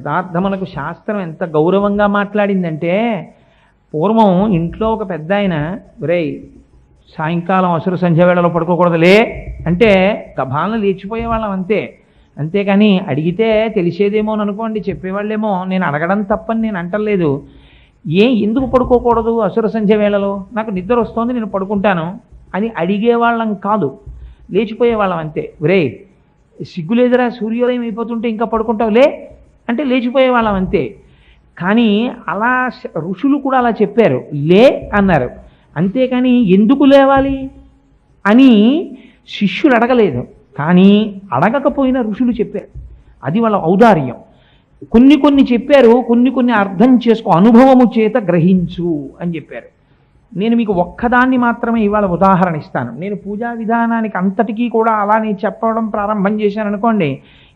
యథార్థమునకు శాస్త్రం ఎంత గౌరవంగా మాట్లాడిందంటే, పూర్వం ఇంట్లో ఒక పెద్ద ఆయన, రేయ్ సాయంకాలం అసుర సంధ్య వేళలో పడుకోకూడదులే అంటే గభాలను లేచిపోయేవాళ్ళం అంతే. అంతేకాని అడిగితే తెలిసేదేమో అనుకోండి, చెప్పేవాళ్ళేమో. నేను అడగడం తప్పని నేను అంటలేదు. ఎందుకు పడుకోకూడదు అసుర సంధ్య వేళలో, నాకు నిద్ర వస్తోంది నేను పడుకుంటాను అని అడిగేవాళ్ళం కాదు, లేచిపోయేవాళ్ళం అంతే. రే సిగ్గులేదురా, సూర్యోదయం అయిపోతుంటే ఇంకా పడుకుంటావులే అంటే లేచిపోయేవాళ్ళం అంతే. కానీ అలా ఋషులు కూడా అలా చెప్పారు, లే అన్నారు. అంతేకాని ఎందుకు లేవాలి అని శిష్యులు అడగలేదు. కానీ అడగకపోయినా ఋషులు చెప్పారు, అది వాళ్ళ ఔదార్యం. కొన్ని కొన్ని చెప్పారు, కొన్ని కొన్ని అర్థం చేసుకో, అనుభవము చేత గ్రహించు అని చెప్పారు. నేను మీకు ఒక్కదాన్ని మాత్రమే ఇవాళ ఉదాహరణ ఇస్తాను. నేను పూజా విధానానికి అంతటికీ కూడా అలా నేను చెప్పడం ప్రారంభం చేశాను అనుకోండి,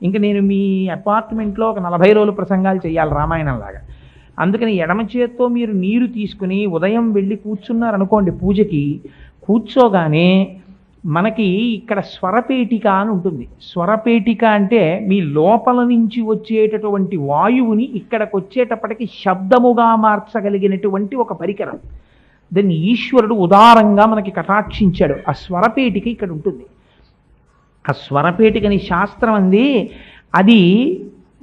ఇంక నేను మీ అపార్ట్మెంట్లో ఒక 40 రోజులు ప్రసంగాలు చేయాలి రామాయణంలాగా. అందుకని ఎడమ చేత్తో మీరు నీరు తీసుకుని ఉదయం వెళ్ళి కూర్చున్నారనుకోండి, పూజకి కూర్చోగానే మనకి ఇక్కడ స్వరపేటిక అని ఉంటుంది. స్వరపేటిక అంటే మీ లోపల నుంచి వచ్చేటటువంటి వాయువుని ఇక్కడికి వచ్చేటప్పటికి శబ్దముగా మార్చగలిగినటువంటి ఒక పరికరం. దాన్ని ఈశ్వరుడు ఉదారంగా మనకి కటాక్షించాడు. ఆ స్వరపేటిక ఇక్కడ ఉంటుంది. ఆ స్వరపేటికని శాస్త్రం అంది, అది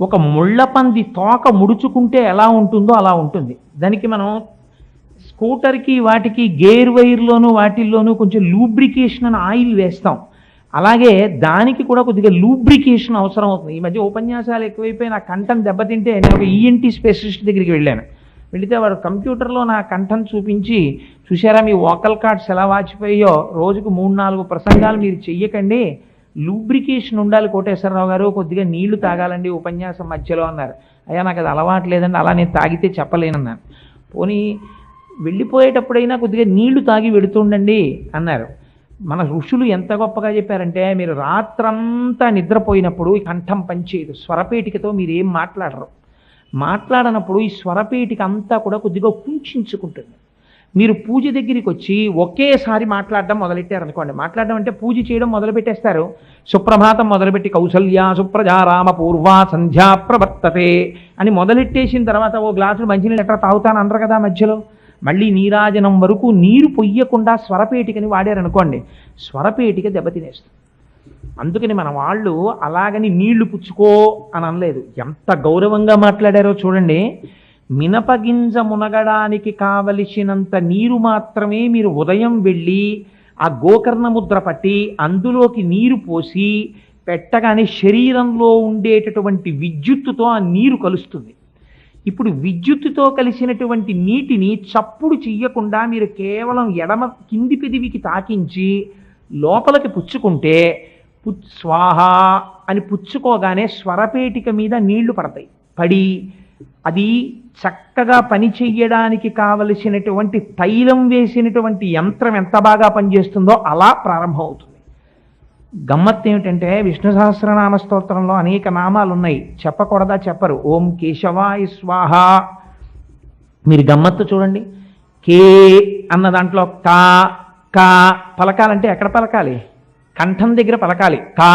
ఒక ముళ్ళపంది తోక ముడుచుకుంటే ఎలా ఉంటుందో అలా ఉంటుంది. దానికి మనం స్కూటర్కి వాటికి గేర్ వైర్లోనూ వాటిల్లోనూ కొంచెం లూబ్రికేషన్ అని ఆయిల్ వేస్తాం. అలాగే దానికి కూడా కొద్దిగా లూబ్రికేషన్ అవసరం అవుతుంది. ఈ మధ్య ఉపన్యాసాలు ఎక్కువైపోయి నా కంఠం దెబ్బతింటే నేను ఒక ఈఎన్టీ స్పెషలిస్ట్ దగ్గరికి వెళ్ళాను. వెళితే వాడు కంప్యూటర్లో నా కంఠం చూపించి, చూసారా మీ వోకల్ కార్డ్స్ ఎలా వాచిపోయాయో, రోజుకు 3-4 ప్రసంగాలు మీరు చెయ్యకండి, లూబ్రికేషన్ ఉండాలి కోటేశ్వరరావు గారు, కొద్దిగా నీళ్లు తాగాలండి ఉపన్యాసం మధ్యలో అన్నారు. అయ్యా నాకు అది అలవాటు లేదండి, అలా నేను తాగితే చెప్పలేనన్నాను. పోనీ వెళ్ళిపోయేటప్పుడైనా కొద్దిగా నీళ్లు తాగి వెడుతుండండి అన్నారు. మన ఋషులు ఎంత గొప్పగా చెప్పారంటే, మీరు రాత్రంతా నిద్రపోయినప్పుడు ఈ కంఠం పనిచేయదు, స్వరపేటికతో మీరు ఏం మాట్లాడరు. మాట్లాడనప్పుడు ఈ స్వరపేటిక అంతా కూడా కొద్దిగా కుంచుకుంటుంది. మీరు పూజ దగ్గరికి వచ్చి ఒకేసారి మాట్లాడడం మొదలెట్టారనుకోండి, మాట్లాడడం అంటే పూజ చేయడం మొదలుపెట్టేస్తారు. సుప్రభాతం మొదలుపెట్టి కౌసల్య సుప్రజా రామ పూర్వా సంధ్యా ప్రవర్తతే అని మొదలెట్టేసిన తర్వాత ఓ గ్లాసులు మంచినీళ్ళు ఎట్లా తాగుతాను అనరు కదా, మధ్యలో మళ్ళీ నీరాజనం వరకు నీరు పొయ్యకుండా స్వరపేటికని వాడారనుకోండి, స్వరపేటిక దెబ్బతినేస్తుంది. అందుకని మన వాళ్ళు అలాగని నీళ్లు పుచ్చుకో అని అనలేదు. ఎంత గౌరవంగా మాట్లాడారో చూడండి. మినపగింజ మునగడానికి కావలసినంత నీరు మాత్రమే మీరు ఉదయం వెళ్ళి ఆ గోకర్ణ ముద్ర పట్టి అందులోకి నీరు పోసి పెట్టగానే శరీరంలో ఉండేటటువంటి విద్యుత్తుతో ఆ నీరు కలుస్తుంది. ఇప్పుడు విద్యుత్తుతో కలిసినటువంటి నీటిని చప్పుడు చెయ్యకుండా మీరు కేవలం ఎడమ కింది పెదివికి తాకించి లోపలికి పుచ్చుకుంటే స్వాహ అని పుచ్చుకోగానే స్వరపేటిక మీద నీళ్లు పడతాయి. పడి అది చక్కగా పని చెయ్యడానికి కావలసినటువంటి తైలం వేసినటువంటి యంత్రం ఎంత బాగా పనిచేస్తుందో అలా ప్రారంభమవుతుంది. గమ్మత్తు ఏమిటంటే, విష్ణు సహస్రనామ స్తోత్రంలో అనేక నామాలు ఉన్నాయి, చెప్పకూడదా చెప్పరు. ఓం కేశవాయ స్వాహ. మీరు గమ్మత్తు చూడండి, కే అన్న దాంట్లో కా కా పలకాలంటే ఎక్కడ పలకాలి? కంఠం దగ్గర పలకాలి. కా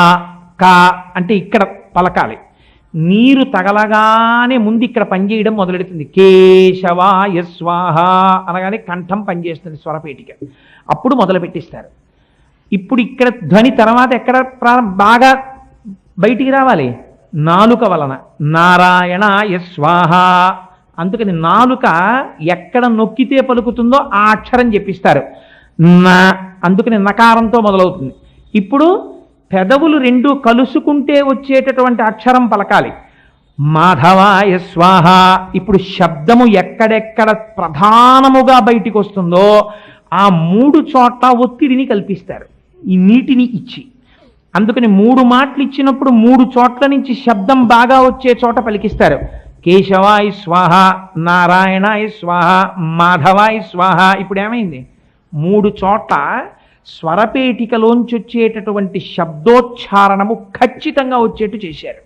కా అంటే ఇక్కడ పలకాలి. నీరు తగలగానే ముందు ఇక్కడ పనిచేయడం మొదలెడుతుంది. కేశవాయ స్వాహ అనగానే కంఠం పనిచేస్తుంది స్వరపేటిక, అప్పుడు మొదలు పెట్టిస్తారు. ఇప్పుడు ఇక్కడ ధ్వని తర్వాత ఎక్కడ బాగా బయటికి రావాలి? నాలుక వలన. నారాయణాయ స్వాహ. అందుకని నాలుక ఎక్కడ నొక్కితే పలుకుతుందో ఆ అక్షరం చెప్పిస్తారు. నా, అందుకని నకారంతో మొదలవుతుంది. ఇప్పుడు పెదవులు రెండు కలుసుకుంటే వచ్చేటటువంటి అక్షరం పలకాలి. మాధవాయ స్వాహ. ఇప్పుడు శబ్దము ఎక్కడెక్కడ ప్రధానముగా బయటికి వస్తుందో ఆ 3 చోట్ల ఒత్తిడిని కల్పిస్తారు ఈ నీటిని ఇచ్చి. అందుకని 3 మాటలు ఇచ్చినప్పుడు 3 చోట్ల నుంచి శబ్దం బాగా వచ్చే చోట పలికిస్తారు. కేశవాయ స్వాహ, నారాయణాయ స్వాహ, మాధవాయ స్వాహ. ఇప్పుడు ఏమైంది? 3 చోట్ల స్వరపేటికలోంచి వచ్చేటటువంటి శబ్దోచ్చారణము ఖచ్చితంగా వచ్చేట్టు చేశారు.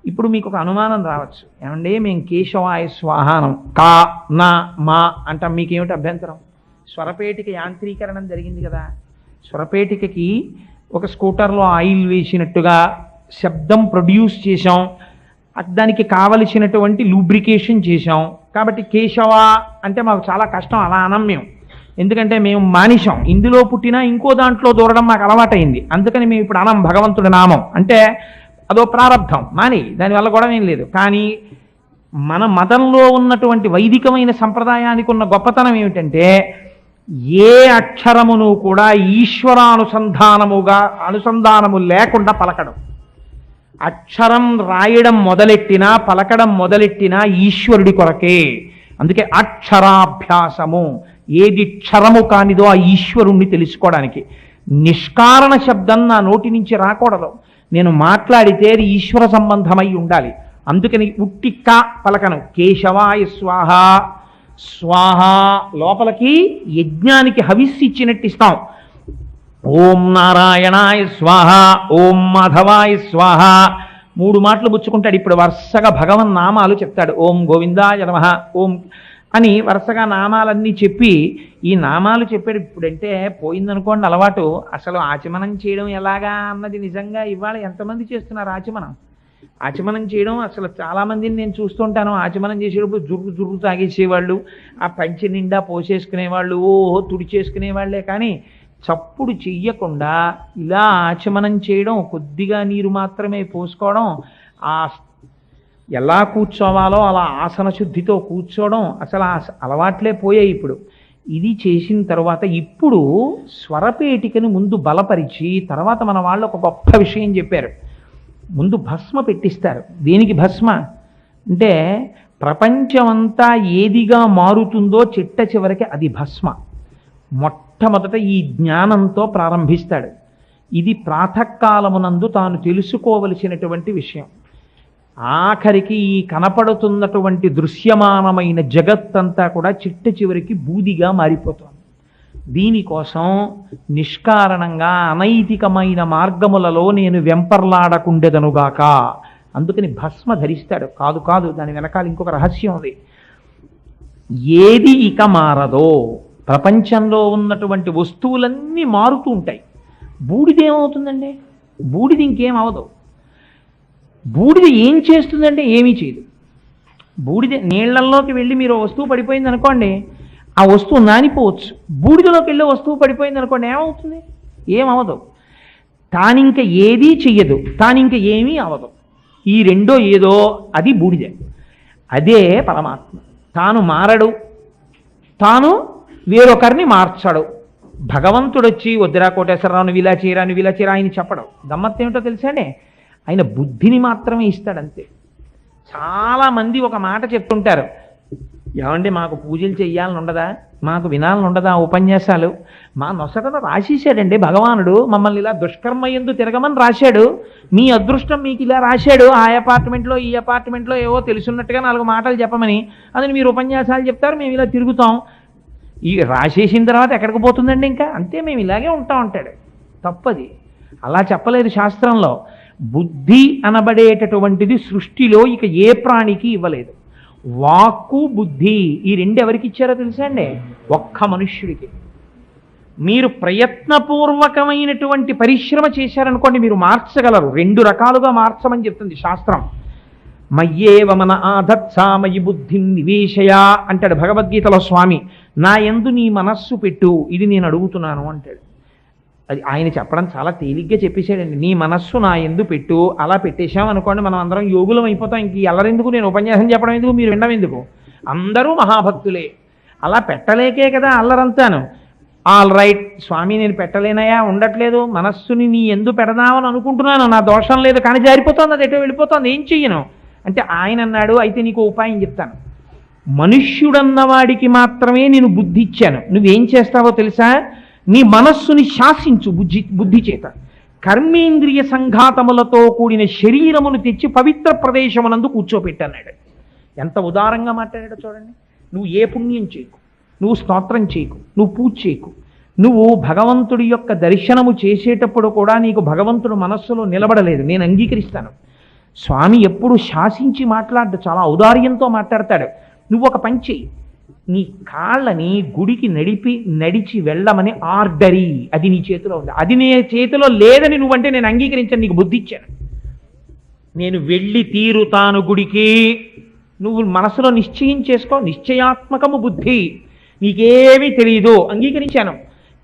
ఇప్పుడు మీకు ఒక అనుమానం రావచ్చు, ఏమంటే మేము కేశవాయ స్వాహానం కా నా మా అంటాం, మీకేమిటి అభ్యంతరం? స్వరపేటిక యాంత్రీకరణం జరిగింది కదా. స్వరపేటికకి ఒక స్కూటర్లో ఆయిల్ వేసినట్టుగా శబ్దం ప్రొడ్యూస్ చేశాం. దానికి కావలసినటువంటి లూబ్రికేషన్ చేశాం. కాబట్టి కేశవ అంటే మాకు చాలా కష్టం, అలా అనం మేము. ఎందుకంటే మేము మానిషం, ఇందులో పుట్టినా ఇంకో దాంట్లో దూరడం మాకు అలవాటైంది. అందుకని మేము ఇప్పుడు అనం భగవంతుడి నామం. అంటే అదో ప్రారంధం, మాని దానివల్ల గొడవ ఏం లేదు. కానీ మన మతంలో ఉన్నటువంటి వైదికమైన సంప్రదాయానికి ఉన్న గొప్పతనం ఏమిటంటే ఏ అక్షరమును కూడా అనుసంధానము లేకుండా పలకడం. అక్షరం రాయడం మొదలెట్టినా పలకడం మొదలెట్టినా ఈశ్వరుడి కొరకే. అందుకే అక్షరాభ్యాసము, ఏది క్షరము కానిదో ఆ ఈశ్వరుణ్ణి తెలుసుకోవడానికి. నిష్కారణ శబ్దం నా నోటి నుంచి రాకూడదు, నేను మాట్లాడితే అది ఈశ్వర సంబంధమై ఉండాలి. అందుకని ఉట్టిక్క పలకను. కేశవాయ స్వాహ, స్వాహ లోపలికి యజ్ఞానికి హవిస్సు ఇచ్చినట్టు ఇస్తాం. ఓం నారాయణాయ స్వాహ, ఓం మాధవాయ స్వాహ 3 మాటలు పుచ్చుకుంటాడు. ఇప్పుడు వరుసగా భగవన్ నామాలు చెప్తాడు. ఓం గోవిందాయ నమః, ఓం అని వరుసగా నామాలన్నీ చెప్పి, ఈ నామాలు చెప్పాడు. ఇప్పుడంటే పోయిందనుకోండి అలవాటు. అసలు ఆచమనం చేయడం ఎలాగా అన్నది నిజంగా ఇవాళ ఎంతమంది చేస్తున్నారు ఆచమనం? ఆచమనం చేయడం అసలు చాలామందిని నేను చూస్తుంటాను. ఆచమనం చేసేటప్పుడు జుర్రు తాగేసేవాళ్ళు, ఆ పంచె నిండా పోసేసుకునేవాళ్ళు, ఓహో తుడిచేసుకునేవాళ్లే. కానీ చప్పుడు చెయ్యకుండా ఇలా ఆచమనం చేయడం, కొద్దిగా నీరు మాత్రమే పోసుకోవడం, ఆ ఎలా కూర్చోవాలో అలా ఆసన శుద్ధితో కూర్చోవడం, అసలు ఆ అలవాట్లే పోయాయి ఇప్పుడు. ఇది చేసిన తర్వాత ఇప్పుడు స్వరపేటికని ముందు బలపరిచి తర్వాత మన వాళ్ళు ఒక గొప్ప విషయం చెప్పారు. ముందు భస్మ పెట్టిస్తారు. దేనికి భస్మ అంటే ప్రపంచమంతా ఏదిగా మారుతుందో చిట్ట చివరికి అది భస్మ. మొట్టమొదట ఈ జ్ఞానంతో ప్రారంభిస్తాడు. ఇది ప్రాతకాలమునందు తాను తెలుసుకోవలసినటువంటి విషయం. ఆఖరికి ఈ కనపడుతున్నటువంటి దృశ్యమానమైన జగత్తంతా కూడా చిట్ట చివరికి బూదిగా మారిపోతుంది. దీనికోసం నిష్కారణంగా అనైతికమైన మార్గములలో నేను వెంపర్లాడకుండెదనుగాక. అందుకని భస్మ ధరిస్తాడు. కాదు దాని వెనకాల ఇంకొక రహస్యం ఉంది. ఏది ఇక మారదో, ప్రపంచంలో ఉన్నటువంటి వస్తువులన్నీ మారుతూ ఉంటాయి. బూడిదేమవుతుందండి? బూడిది ఇంకేం అవదు. బూడిద ఏం చేస్తుందంటే ఏమీ చేయదు. బూడిద నీళ్లల్లోకి వెళ్ళి మీరు వస్తువు పడిపోయింది అనుకోండి, ఆ వస్తువు నానిపోవచ్చు. బూడిదలోకి వెళ్ళే వస్తువు పడిపోయింది అనుకోండి, ఏమవుతుంది? ఏమవదు. తానింక ఏదీ చెయ్యదు, తానింక ఏమీ అవదు. ఈ రెండో ఏదో అది బూడిదే. అదే పరమాత్మ. తాను మారడు, తాను వేరొకరిని మార్చాడు. భగవంతుడు వచ్చి వద్దురా కోటేశ్వరరావు నువ్వు ఇలా చేయరా ఆయన చెప్పడం. గమ్మత్తు ఏమిటో తెలుసా అండి? ఆయన బుద్ధిని మాత్రమే ఇస్తాడంతే. చాలామంది ఒక మాట చెప్తుంటారు, ఏమండి మాకు పూజలు చెయ్యాలని ఉండదా, మాకు వినాలని ఉండదా ఉపన్యాసాలు? మా నొసటను రాసేసాడండి భగవానుడు, మమ్మల్ని ఇలా దుష్కర్మయందు తిరగమని రాశాడు. మీ అదృష్టం మీకు ఇలా రాశాడు. ఆ అపార్ట్మెంట్లో ఈ అపార్ట్మెంట్లో ఏవో తెలుసున్నట్టుగా 4 మాటలు చెప్పమని, అది మీరు ఉపన్యాసాలు చెప్తారు, మేము ఇలా తిరుగుతాం. ఈ రాసేసిన తర్వాత ఎక్కడికి పోతుందండి? ఇంకా అంతే, మేము ఇలాగే ఉంటాం అంటాడు. తప్పది. అలా చెప్పలేదు శాస్త్రంలో. బుద్ధి అనబడేటటువంటిది సృష్టిలో ఇక ఏ ప్రాణికి ఇవ్వలేదు. వాక్కు బుద్ధి ఈ 2 ఎవరికి ఇచ్చారో తెలుసా అండి? ఒక్క మనుష్యుడికి. మీరు ప్రయత్నపూర్వకమైనటువంటి పరిశ్రమ చేశారనుకోండి, మీరు మార్చగలరు. 2 రకాలుగా మార్చమని చెప్తుంది శాస్త్రం. మయ్యేవ మన ఆధత్సామయి బుద్ధిం నివేశయ అంటాడు భగవద్గీతలో స్వామి. నా యందు నీ మనస్సు పెట్టు, ఇది నేను అడుగుతున్నాను అంటాడు. అది ఆయన చెప్పడం చాలా తేలిగ్గా చెప్పేశాడండి. నీ మనస్సు నా యందు పెట్టు, అలా పెట్టేశాం అనుకోండి మనం అందరం యోగులం అయిపోతాం. ఇంక ఎల్లరెందుకు, నేను ఉపన్యాసం చెప్పడం ఎందుకు, మీరు వినడం ఎందుకు? అందరూ మహాభక్తులే. అలా పెట్టలేకే కదా అల్లరంతాను. ఆల్ రైట్ స్వామి, నేను పెట్టలేనయా, ఉండట్లేదు, మనస్సుని నీ యందు పెడదామని అనుకుంటున్నాను, నా దోషం లేదు, కానీ జారిపోతుంది, అది ఎటో వెళ్ళిపోతుంది, ఏం చెయ్యను అంటే ఆయన అన్నాడు, అయితే నీకు ఉపాయం చెప్తాను. మనుష్యుడన్నవాడికి మాత్రమే నేను బుద్ధి ఇచ్చాను. నువ్వేం చేస్తావో తెలుసా? నీ మనస్సుని శాసించు బుద్ధి చేత. కర్మేంద్రియ సంఘాతములతో కూడిన శరీరమును తెచ్చి పవిత్ర ప్రదేశమునందు కూర్చోపెట్టన్నాడు. ఎంత ఉదారంగా మాట్లాడాడో చూడండి. నువ్వు ఏ పుణ్యం చేయకు, నువ్వు స్తోత్రం చేయకు, నువ్వు పూజ చేయకు, నువ్వు భగవంతుడి యొక్క దర్శనము చేసేటప్పుడు కూడా నీకు భగవంతుడు మనస్సులో నిలబడలేదు, నేను అంగీకరిస్తాను. స్వామి ఎప్పుడు శాసించి మాట్లాడు, చాలా ఔదార్యంతో మాట్లాడతాడు. నువ్వు ఒక పని చెయ్యి, నీ కాళ్ళని గుడికి నడిచి వెళ్ళమని ఆర్డరీ, అది నీ చేతిలో ఉంది. అది నీ చేతిలో లేదని నువ్వంటే నేను అంగీకరించాను, నీకు బుద్ధి ఇచ్చాను. నేను వెళ్ళి తీరుతాను గుడికి. నువ్వు మనసులో నిశ్చయం చేసుకో, నిశ్చయాత్మకము బుద్ధి, నీకేమీ తెలియదు, అంగీకరించాను.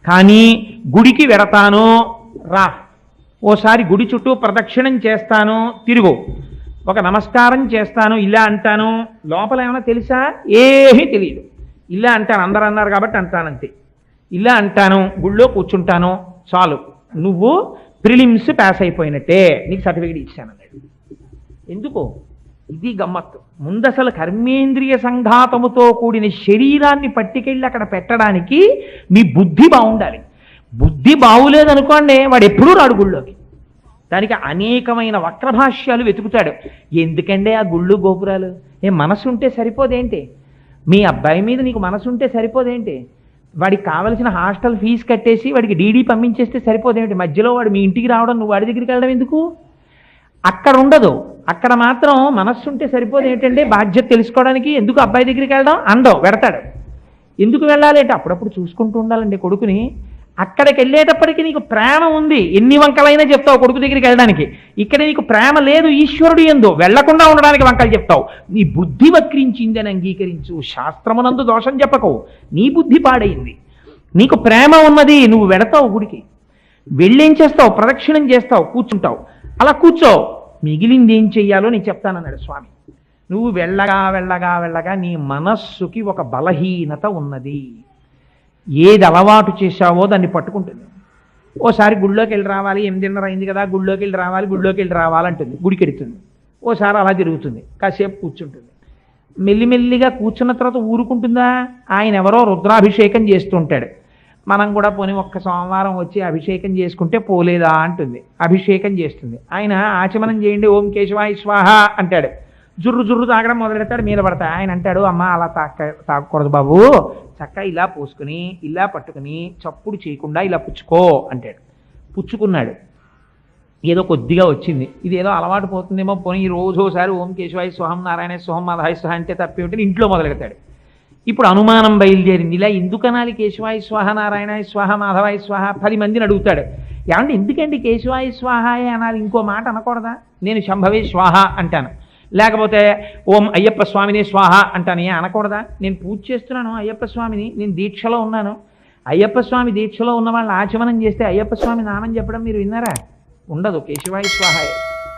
కానీ గుడికి వెడతాను, రా, ఓసారి గుడి చుట్టూ ప్రదక్షిణం చేస్తాను, తిరుగు, ఒక నమస్కారం చేస్తాను, ఇలా అంటాను, లోపల ఏమైనా తెలుసా? ఏమీ తెలియదు. ఇలా అంటాను, అందరూ అన్నారు కాబట్టి అంటానంతే. ఇలా అంటాను, గుళ్ళో కూర్చుంటాను, చాలు, నువ్వు ప్రిలిమ్స్ పాస్ అయిపోయినట్టే, నీకు సర్టిఫికేట్ ఇచ్చానన్నాడు. ఎందుకు? ఇది గమ్మత్తు. ముందు అసలు కర్మేంద్రియ సంఘాతముతో కూడిన శరీరాన్ని పట్టుకెళ్ళి అక్కడ పెట్టడానికి మీ బుద్ధి బాగుండాలి. బుద్ధి బాగులేదనుకోండి, వాడు ఎప్పుడూ రాడు గుళ్ళోకి. దానికి అనేకమైన వక్రభాష్యాలు వెతుకుతాడు. ఎందుకంటే ఆ గుళ్ళు గోపురాలు, మనసు ఉంటే సరిపోదేంటి? మీ అబ్బాయి మీద నీకు మనసు ఉంటే సరిపోదేంటి? వాడికి కావలసిన హాస్టల్ ఫీజు కట్టేసి వాడికి డీడీ పంపించేస్తే సరిపోదేంటి? మధ్యలో వాడు మీ ఇంటికి రావడం, నువ్వు వాడి దగ్గరికి వెళ్ళడం ఎందుకు? అక్కడ ఉండదు. అక్కడ మాత్రం మనస్సు ఉంటే సరిపోదు. ఏంటంటే బాధ్యత తెలుసుకోవడానికి ఎందుకు అబ్బాయి దగ్గరికి వెళ్ళడం? అండవు, వెడతాడు. ఎందుకు వెళ్ళాలి అంటే అప్పుడప్పుడు చూసుకుంటూ ఉండాలండి కొడుకుని. అక్కడికి వెళ్ళేటప్పటికి నీకు ప్రేమ ఉంది, ఎన్ని వంకలైనా చెప్తావు కొడుకు దగ్గరికి వెళ్ళడానికి. ఇక్కడ నీకు ప్రేమ లేదు, ఈశ్వరుడు ఎందు వెళ్లకుండా ఉండడానికి వంకలు చెప్తావు. నీ బుద్ధి వక్రించిందని అంగీకరించు, శాస్త్రమునందు దోషం చెప్పకు. నీ బుద్ధి పాడైంది. నీకు ప్రేమ ఉన్నది, నువ్వు వెడతావు గుడికి, వెళ్ళేం చేస్తావు? ప్రదక్షిణం చేస్తావు, కూర్చుంటావు. అలా కూర్చో, మిగిలింది ఏం చెయ్యాలో నేను చెప్తానన్నాడు స్వామి. నువ్వు వెళ్ళగా వెళ్ళగా వెళ్ళగా నీ మనస్సుకి ఒక బలహీనత ఉన్నది. ఏది అలవాటు చేశావో దాన్ని పట్టుకుంటుంది. ఓసారి గుళ్ళోకి వెళ్ళి రావాలి, 8:30 అయింది కదా, గుళ్ళోకి వెళ్ళి రావాలంటుంది, గుడికి ఎడుతుంది. ఓసారి అలా తిరుగుతుంది, కాసేపు కూర్చుంటుంది. మెల్లిమెల్లిగా కూర్చున్న తర్వాత ఊరుకుంటుందా? ఆయన ఎవరో రుద్రాభిషేకం చేస్తుంటాడు. మనం కూడా పోనీ ఒక్క సోమవారం వచ్చి అభిషేకం చేసుకుంటే పోలేదా అంటుంది. అభిషేకం చేస్తుంది. ఆయన ఆచమనం చేయండి, ఓం కేశవాయ స్వాహ అంటాడు. జుర్రు జుర్రు తాగడం మొదలెడతాడు, మీద పడతాడు. ఆయన అంటాడు, అమ్మ అలా తాగకూడదు బాబు, చక్క ఇలా పోసుకుని ఇలా పట్టుకుని చప్పుడు చేయకుండా ఇలా పుచ్చుకో అంటాడు. పుచ్చుకున్నాడు, ఏదో కొద్దిగా వచ్చింది. ఇది ఏదో అలవాటు పోతుందేమో, పోనీ రోజోసారి ఓం కేశవాయ స్వహం నారాయణ స్వహం మాధవాయ స్వహ అంటే తప్పి ఉంటే ఇంట్లో మొదలెడతాడు. ఇప్పుడు అనుమానం బయలుదేరింది. ఇలా ఎందుకనాలి కేశవాయ స్వాహ నారాయణాయ స్వాహ మాధవాయ స్వాహ? 10 మందిని అడుగుతాడు. ఏమంటే ఎందుకండి కేశవాయ స్వాహాయ అనాలి, ఇంకో మాట అనకూడదా? నేను శంభవే స్వాహ అంటాను, లేకపోతే ఓం అయ్యప్ప స్వామిని స్వాహ అంటాను, అనకూడదా? నేను పూజ చేస్తున్నాను అయ్యప్ప స్వామిని, నేను దీక్షలో ఉన్నాను. అయ్యప్ప స్వామి దీక్షలో ఉన్న వాళ్ళు ఆచమనం చేస్తే అయ్యప్ప స్వామి నామం చెప్పడం మీరు విన్నారా? ఉండదు. కేశవాయ స్వాహాయ.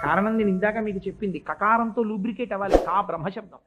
కారణం నేను ఇందాక మీకు చెప్పింది, కకారంతో లూబ్రికేట్ అవ్వాలి, కా బ్రహ్మశబ్దం.